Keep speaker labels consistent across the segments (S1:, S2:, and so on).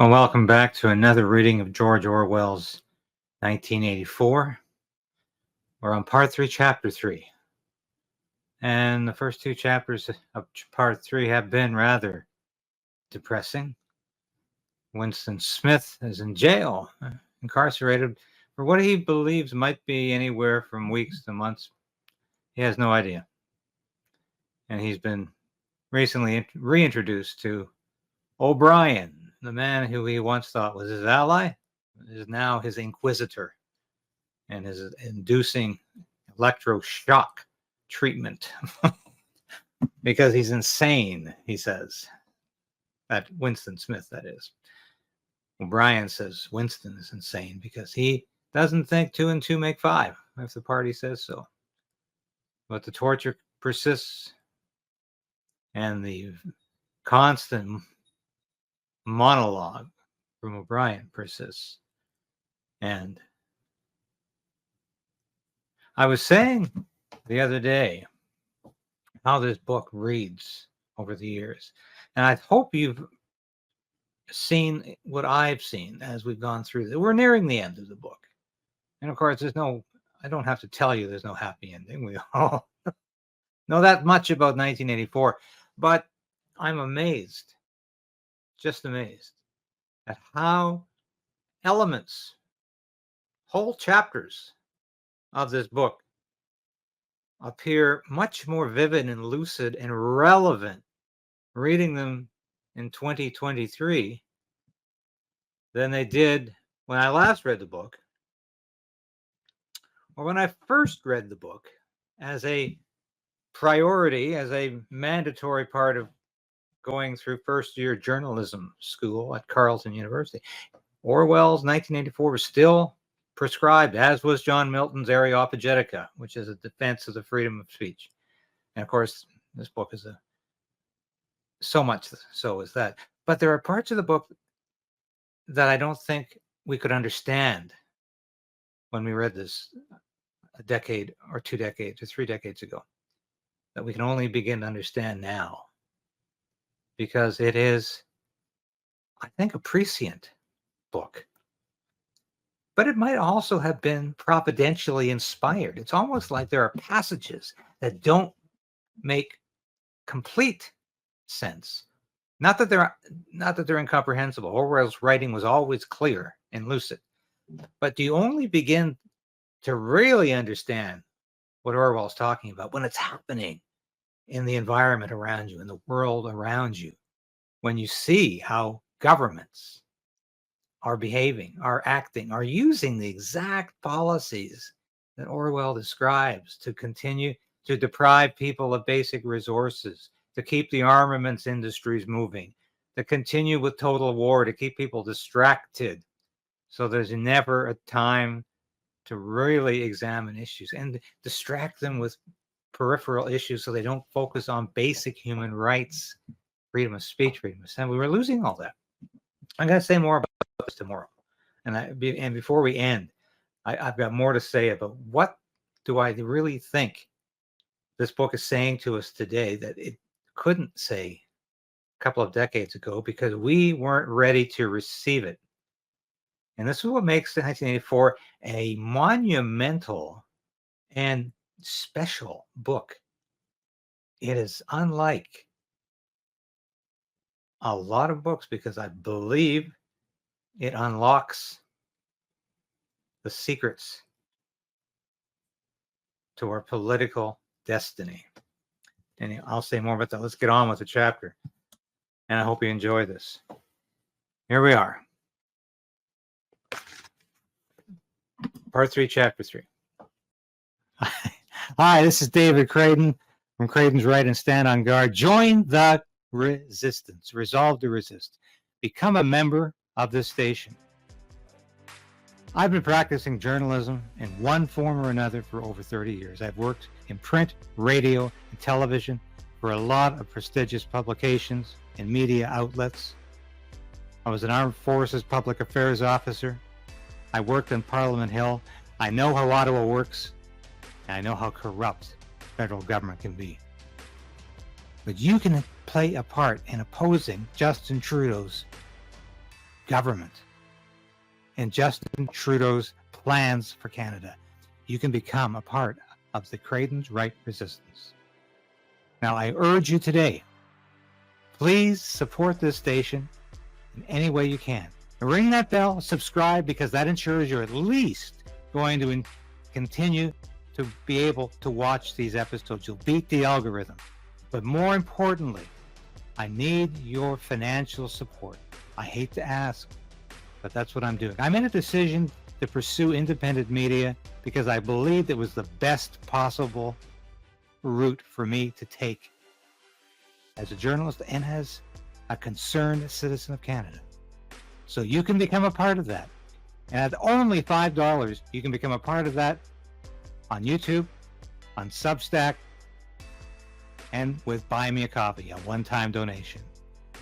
S1: Well, welcome back to another reading of George Orwell's 1984. We're on part 3, chapter 3. And the first two chapters of part 3 have been rather depressing. Winston Smith is in jail, incarcerated for what he believes might be anywhere from weeks to months. He has no idea. And he's been recently reintroduced to O'Brien, the man who he once thought was his ally, is now his inquisitor and is inducing electroshock treatment because he's insane, he says. That Winston Smith, that is. O'Brien says Winston is insane because he doesn't think 2 and 2 make 5 if the party says so. But the torture persists and the constant monologue from O'Brien persists. And I was saying the other day how this book reads over the years. And I hope you've seen what I've seen as we've gone through this. We're nearing the end of the book. And of course, I don't have to tell you there's no happy ending. We all know that much about 1984. But I'm amazed, just amazed, at how elements, whole chapters of this book appear much more vivid and lucid and relevant reading them in 2023 than they did when I last read the book, or when I first read the book as a priority, as a mandatory part of going through first-year journalism school at Carleton University. Orwell's 1984 was still prescribed, as was John Milton's Areopagitica, which is a defense of the freedom of speech. And of course, this book is so much so is that. But there are parts of the book that I don't think we could understand when we read this a decade or 2 decades or 3 decades ago, that we can only begin to understand now, because it is, I think, a prescient book. But it might also have been providentially inspired. It's almost like there are passages that don't make complete sense. Not that they're incomprehensible. Orwell's writing was always clear and lucid. But do you only begin to really understand what Orwell's talking about when it's happening in the environment around you, in the world around you, when you see how governments are behaving, are acting, are using the exact policies that Orwell describes to continue to deprive people of basic resources, to keep the armaments industries moving, to continue with total war, to keep people distracted. So there's never a time to really examine issues and distract them with peripheral issues so they don't focus on basic human rights, freedom of speech, freedom of assembly. We're losing all that. I'm going to say more about this tomorrow. And before we end, I've got more to say about what do I really think this book is saying to us today that it couldn't say a couple of decades ago because we weren't ready to receive it. And this is what makes 1984 a monumental and special book. It is unlike a lot of books because I believe it unlocks the secrets to our political destiny. And I'll say more about that. Let's get on with the chapter. And I hope you enjoy this. Here we are. Part 3, chapter 3. Hi, this is David Krayden from Krayden's Right and Stand on Guard. Join the resistance. Resolve to resist. Become a member of this station. I've been practicing journalism in one form or another for over 30 years. I've worked in print, radio, and television for a lot of prestigious publications and media outlets. I was an Armed Forces Public Affairs officer. I worked in Parliament Hill. I know how Ottawa works, and I know how corrupt federal government can be. But you can play a part in opposing Justin Trudeau's government and Justin Trudeau's plans for Canada. You can become a part of the Craydens Right Resistance. Now, I urge you today, please support this station in any way you can. Ring that bell, subscribe, because that ensures you're at least going to continue to be able to watch these episodes. You'll beat the algorithm. But more importantly, I need your financial support. I hate to ask, but that's what I'm doing. I made a decision to pursue independent media because I believed it was the best possible route for me to take as a journalist and as a concerned citizen of Canada. So you can become a part of that. And at only $5, you can become a part of that on YouTube, on Substack, and with Buy Me a Coffee, a one-time donation.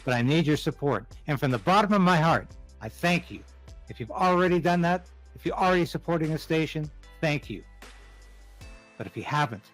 S1: But I need your support. And from the bottom of my heart, I thank you. If you've already done that, if you're already supporting a station, thank you. But if you haven't,